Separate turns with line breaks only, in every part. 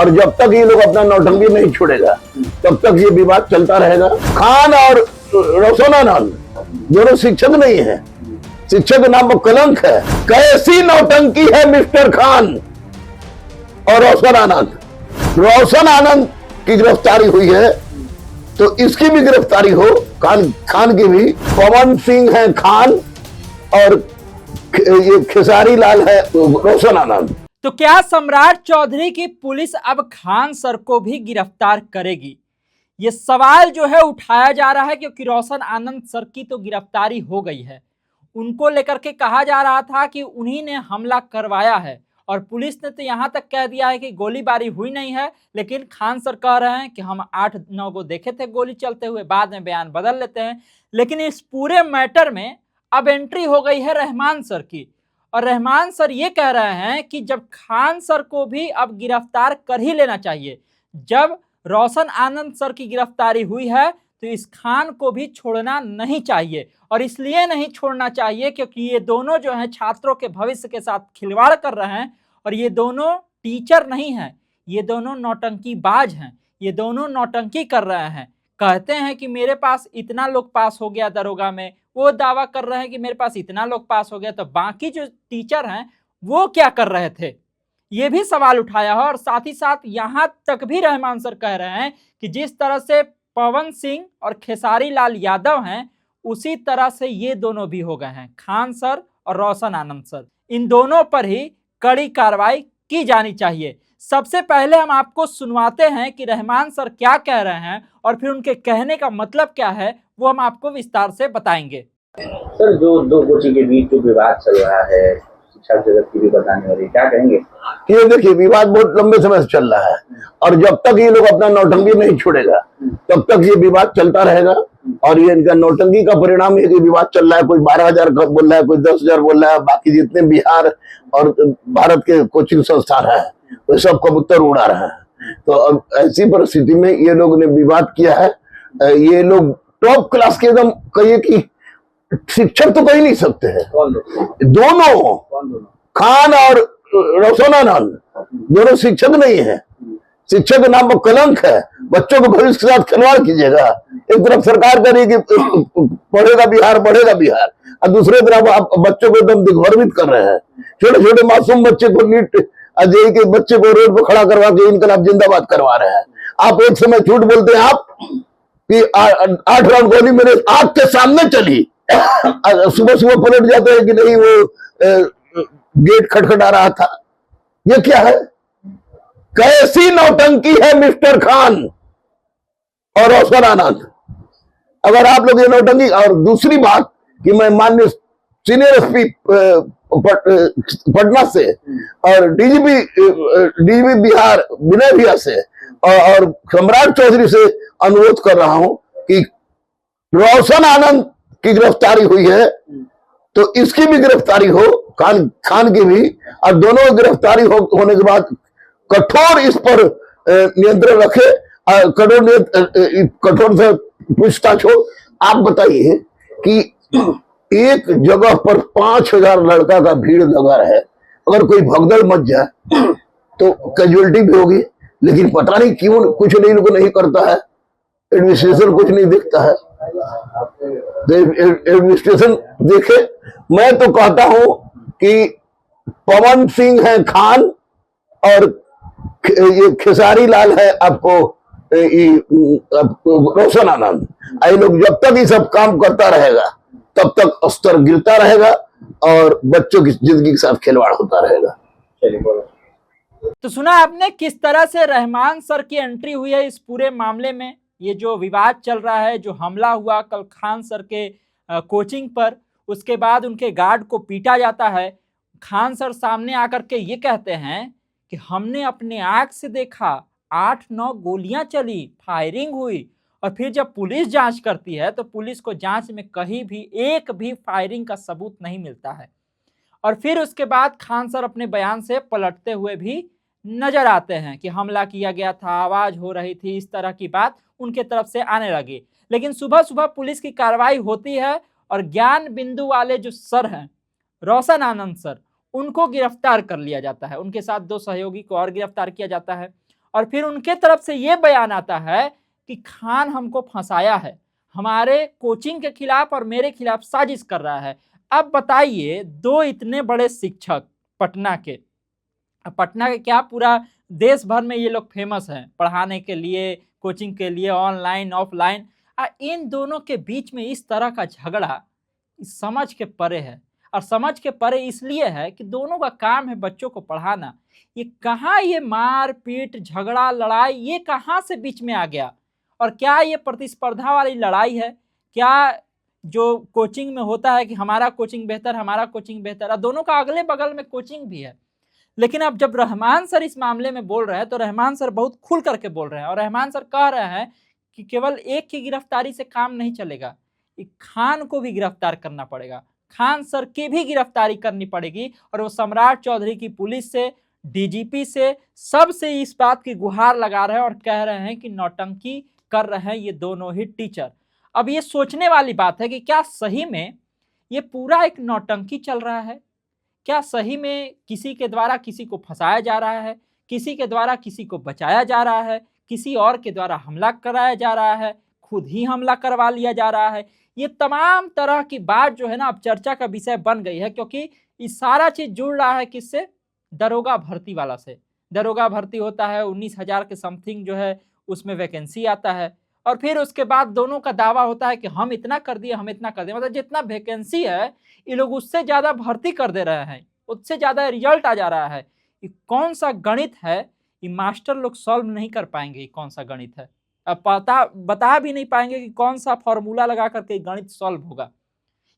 और जब तक ये लोग अपना नौटंकी नहीं छोड़ेगा तब तक ये विवाद चलता रहेगा। खान और रोशन आनंद दोनों शिक्षक नहीं है, शिक्षक नाम पर कलंक है। कैसी नौटंकी है मिस्टर खान और रोशन आनंद। रोशन आनंद की गिरफ्तारी हुई है तो इसकी भी गिरफ्तारी हो, खान की भी। पवन सिंह है खान और ये खेसारी लाल है रोशन आनंद।
तो क्या सम्राट चौधरी की पुलिस अब खान सर को भी गिरफ्तार करेगी? ये सवाल जो है उठाया जा रहा है क्योंकि रोशन आनंद सर की तो गिरफ्तारी हो गई है। उनको लेकर के कहा जा रहा था कि उन्हीं ने हमला करवाया है और पुलिस ने तो यहाँ तक कह दिया है कि गोलीबारी हुई नहीं है, लेकिन खान सर कह रहे हैं कि हम 8-9 को देखे थे गोली चलते हुए, बाद में बयान बदल लेते हैं। लेकिन इस पूरे मैटर में अब एंट्री हो गई है रहमान सर की और रहमान सर ये कह रहे हैं कि जब खान सर को भी अब गिरफ्तार कर ही लेना चाहिए। जब रोशन आनंद सर की गिरफ्तारी हुई है तो इस खान को भी छोड़ना नहीं चाहिए, और इसलिए नहीं छोड़ना चाहिए क्योंकि ये दोनों जो हैं छात्रों के भविष्य के साथ खिलवाड़ कर रहे हैं और ये दोनों टीचर नहीं हैं, ये दोनों नौटंकीबाज हैं, ये दोनों नौटंकी कर रहे हैं। कहते हैं कि मेरे पास इतना लोग पास हो गया दरोगा में, वो दावा कर रहे हैं कि मेरे पास इतना लोग पास हो गया, तो बाकी जो टीचर हैं वो क्या कर रहे थे, ये भी सवाल उठाया है। और साथ ही साथ यहाँ तक भी रहमान सर कह रहे हैं कि जिस तरह से पवन सिंह और खेसारी लाल यादव हैं उसी तरह से ये दोनों भी हो गए हैं, खान सर और रोशन आनंद सर। इन दोनों पर ही कड़ी कार्रवाई की जानी चाहिए। सबसे पहले हम आपको सुनवाते हैं कि रहमान सर क्या कह रहे हैं और फिर उनके कहने का मतलब क्या है वो हम आपको विस्तार से बताएंगे।
सर, जो दो कोचिंग के बीच जो विवाद चल रहा है, शिक्षा जगत की भी बताने वाली, क्या कहेंगे?
ये देखिए, विवाद बहुत लंबे समय से चल रहा है और जब तक ये लोग अपना नौटंकी नहीं छोड़ेगा तब तक ये विवाद चलता रहेगा। और ये इनका नौटंकी का परिणाम है कि विवाद चल रहा है। कोई 12,000 बोल रहा है, कोई 10,000 बोल रहा है, बाकी जितने बिहार और भारत के कोचिंग संस्थान है वो सब कबूतर उड़ा रहे हैं। तो अब ऐसी परिस्थिति में ये लोग ने विवाद किया है। ये लोग टॉप क्लास के एकदम कहिए कि शिक्षक तो कह नहीं सकते हैं, दोनों खान और रोशन आनंद दोनों शिक्षक नहीं है, शिक्षक नाम पर कलंक है। बच्चों के भविष्य के साथ खिलवाड़ कीजिएगा। एक तरफ सरकार कह रही है कि पढ़ेगा बिहार बढ़ेगा बिहार, और दूसरे तरफ आप बच्चों को एकदम दिग्भ्रमित कर रहे हैं। छोटे छोटे मासूम बच्चे को नीट जेईई के बच्चे को रोड पर खड़ा करवा के इनकलाब जिंदाबाद करवा रहे हैं। आप एक समय झूठ बोलते हैं आप कि 8 राउंड गोली मेरे आंख के सामने चली, सुबह सुबह पलट जाते हैं कि नहीं वो गेट खटखटा रहा था। ये क्या है? कैसी नौटंकी है मिस्टर खान और रोशन आनंद। अगर आप लोग ये नौटंकी, और दूसरी बात कि मैं माननीय सीनियर एसपी पटना से और डीजीपी बिहार विनय भैया से और सम्राट चौधरी से अनुरोध कर रहा हूं कि रोशन आनंद की गिरफ्तारी हुई है तो इसकी भी गिरफ्तारी हो, खान की भी, और दोनों गिरफ्तारी होने के बाद कठोर इस पर नियंत्रण रखे, कठोर से पूछताछ हो। आप बताइए कि एक जगह पर 5,000 लड़का का भीड़ लगा है, अगर कोई भगदड़ मच जाए तो कैजुअलिटी भी होगी, लेकिन पता नहीं क्यों कुछ नहीं लोग नहीं करता है, एडमिनिस्ट्रेशन कुछ नहीं देखता है। एडमिनिस्ट्रेशन देखे। मैं तो कहता हूं कि पवन सिंह है खान और ये खेसारी लाल है आपको रोशन आनंद। ये लोग जब तक ये सब काम करता रहेगा तब तक स्तर गिरता रहेगा और बच्चों की जिंदगी के साथ खिलवाड़ होता रहेगा।
तो सुना आपने किस तरह से रहमान सर की एंट्री हुई है इस पूरे मामले में। ये जो विवाद चल रहा है, जो हमला हुआ कल खान सर के कोचिंग पर, उसके बाद उनके गार्ड को पीटा जाता है। खान सर सामने आकर के ये कहते हैं कि हमने अपने आंख से देखा, 8-9 गोलियां चली, फायरिंग हुई, और फिर जब पुलिस जांच करती है तो पुलिस को जांच में कहीं भी एक भी फायरिंग का सबूत नहीं मिलता है। और फिर उसके बाद खान सर अपने बयान से पलटते हुए भी नजर आते हैं कि हमला किया गया था, आवाज हो रही थी, इस तरह की बात उनके तरफ से आने लगी। लेकिन सुबह सुबह पुलिस की कार्रवाई होती है और ज्ञान बिंदु वाले जो सर हैं रोशन आनंद सर, उनको गिरफ्तार कर लिया जाता है। उनके साथ 2 सहयोगी को और गिरफ्तार किया जाता है और फिर उनके तरफ से ये बयान आता है कि खान हमको फंसाया है, हमारे कोचिंग के खिलाफ और मेरे खिलाफ साजिश कर रहा है। अब बताइए, दो इतने बड़े शिक्षक पटना के, पटना के क्या पूरा देश भर में ये लोग फेमस हैं पढ़ाने के लिए, कोचिंग के लिए, ऑनलाइन ऑफलाइन। इन दोनों के बीच में इस तरह का झगड़ा समझ के परे है। और समझ के परे इसलिए है कि दोनों का काम है बच्चों को पढ़ाना। ये कहाँ ये मार पीट झगड़ा लड़ाई ये कहाँ से बीच में आ गया? और क्या ये प्रतिस्पर्धा वाली लड़ाई है? क्या जो कोचिंग में होता है कि हमारा कोचिंग बेहतर, हमारा कोचिंग बेहतर, और दोनों का अगले बगल में कोचिंग भी है। लेकिन अब जब रहमान सर इस मामले में बोल रहे हैं तो रहमान सर बहुत खुल करके बोल रहे हैं, और रहमान सर कह रहे हैं कि केवल एक की गिरफ्तारी से काम नहीं चलेगा, खान को भी गिरफ्तार करना पड़ेगा, खान सर की भी गिरफ्तारी करनी पड़ेगी। और वो सम्राट चौधरी की पुलिस से, डीजीपी से, सबसे इस बात की गुहार लगा रहे हैं और कह रहे हैं कि नौटंकी कर रहे हैं ये दोनों ही टीचर। अब ये सोचने वाली बात है कि क्या सही में ये पूरा एक नौटंकी चल रहा है? क्या सही में किसी के द्वारा किसी को फंसाया जा रहा है, किसी के द्वारा किसी को बचाया जा रहा है, किसी और के द्वारा हमला कराया जा रहा है, खुद ही हमला करवा लिया जा रहा है? ये तमाम तरह की बात जो है ना अब चर्चा का विषय बन गई है, क्योंकि ये सारा चीज जुड़ रहा है किससे? दरोगा भर्ती वाला से। दरोगा भर्ती होता है, 19,000 के समथिंग जो है उसमें वैकेंसी आता है, और फिर उसके बाद दोनों का दावा होता है कि हम इतना कर दिए, हम इतना कर दिए। मतलब जितना वैकेंसी है ये लोग उससे ज्यादा भर्ती कर दे रहे हैं, उससे ज्यादा रिजल्ट आ जा रहा है। ये कौन सा गणित है? ये मास्टर लोग सॉल्व नहीं कर पाएंगे, कौन सा गणित है। अब बता भी नहीं पाएंगे कि कौन सा फॉर्मूला लगा करके गणित सॉल्व होगा।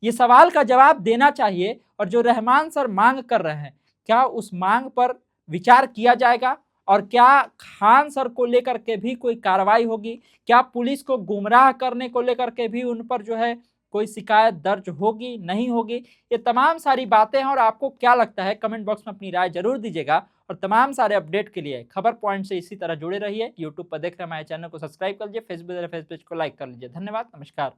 ये सवाल का जवाब देना चाहिए, और जो रहमान सर मांग कर रहे हैं, क्या उस मांग पर विचार किया जाएगा? और क्या खान सर को लेकर के भी कोई कार्रवाई होगी? क्या पुलिस को गुमराह करने को लेकर के भी उन पर जो है कोई शिकायत दर्ज होगी, नहीं होगी? ये तमाम सारी बातें हैं, और आपको क्या लगता है कमेंट बॉक्स में अपनी राय जरूर दीजिएगा। और तमाम सारे अपडेट के लिए खबर पॉइंट से इसी तरह जुड़े रहिए। यूट्यूब पर देख रहे हमारे चैनल को सब्सक्राइब कर लीजिए, फेसबुक पेज को लाइक कर लीजिए। धन्यवाद, नमस्कार।